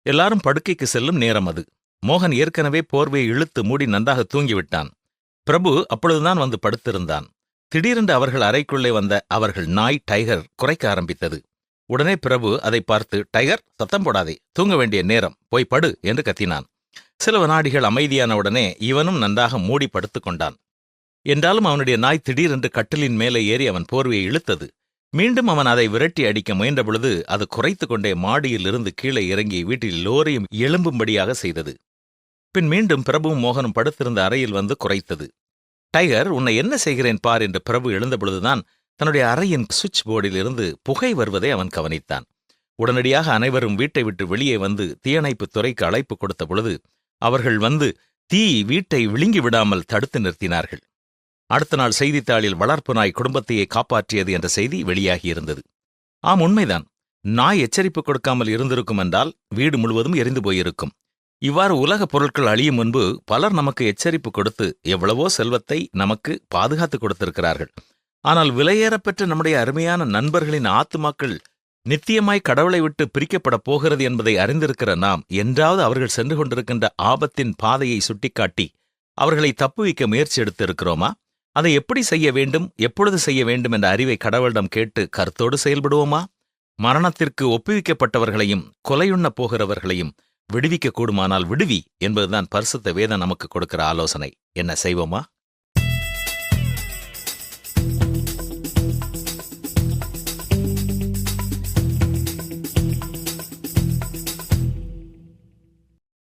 எல்லாரும் படுக்கைக்கு செல்லும் நேரம் அது. மோகன் ஏற்கனவே போர்வையை இழுத்து மூடி நன்றாக தூங்கிவிட்டான். பிரபு அப்பொழுதுதான் வந்து படுத்திருந்தான். திடீரென்று அவர்கள் அறைக்குள்ளே வந்த அவர்கள் நாய் டைகர் குரைக்க ஆரம்பித்தது. உடனே பிரபு அதை பார்த்து, டைகர், சத்தம் போடாதே, தூங்க வேண்டிய நேரம், போய் படு என்று கத்தினான். சில வினாடிகள் அமைதியான உடனே இவனும் நன்றாக மூடி படுத்துக் கொண்டான். என்றாலும் அவனுடைய நாய் திடீரென்று கட்டிலின் மேலே ஏறி அவன் போர்வையை இழுத்தது. மீண்டும் அவன் அதை விரட்டி அடிக்க முயன்றபொழுது அது குரைத்து கொண்டே மாடியில் இருந்து கீழே இறங்கி வீட்டில் எல்லோரையும் எழும்பும்படியாக செய்தது. பின் மீண்டும் பிரபுவும் மோகனும் படுத்திருந்த அறையில் வந்து குரைத்தது. டைகர், உன்னை என்ன செய்கிறேன் பார் என்று பிரபு எழுந்தபொழுதுதான் தன்னுடைய அறையின் சுவிட்ச் போர்டில் இருந்து புகை வருவதை அவன் கவனித்தான். உடனடியாக அனைவரும் வீட்டை விட்டு வெளியே வந்து தீயணைப்புத் துறைக்கு அழைப்பு கொடுத்த பொழுது அவர்கள் வந்து தீ வீட்டை விழுங்கி விடாமல் தடுத்து நிறுத்தினார்கள். அடுத்த நாள் செய்தித்தாளில் வளர்ப்பு நாய் குடும்பத்தையே காப்பாற்றியது என்ற செய்தி வெளியாகியிருந்தது. ஆம், உண்மைதான். நாய் எச்சரிப்பு கொடுக்காமல் இருந்திருக்கும் என்றால் வீடு முழுவதும் எரிந்து போயிருக்கும். இவ்வாறு உலக பொருட்கள் அழியும் முன்பு பலர் நமக்கு எச்சரிப்பு கொடுத்து எவ்வளவோ செல்வத்தை நமக்கு பாதுகாத்து கொடுத்திருக்கிறார்கள். ஆனால் விலையேறப்பெற்ற நம்முடைய அருமையான நண்பர்களின் ஆத்துமாக்கள் நித்தியமாய் கடவுளை விட்டு பிரிக்கப்படப் போகிறது என்பதை அறிந்திருக்கிற நாம் என்றாவது அவர்கள் சென்று கொண்டிருக்கின்ற ஆபத்தின் பாதையை சுட்டிக்காட்டி அவர்களை தப்புவிக்க முயற்சி எடுத்திருக்கிறோமா? அதை எப்படி செய்ய வேண்டும், எப்பொழுது செய்ய வேண்டும் என்ற அறிவை கடவுளிடம் கேட்டு கருத்தோடு செயல்படுவோமா? மரணத்திற்கு ஒப்புவிக்கப்பட்டவர்களையும் கொலையுண்ணப் போகிறவர்களையும் விடுவிக்க கூடுமானால் விடுவி என்பதுதான் பரிசுத்த வேதம் நமக்கு கொடுக்கிற ஆலோசனை. என்ன செய்வோமா?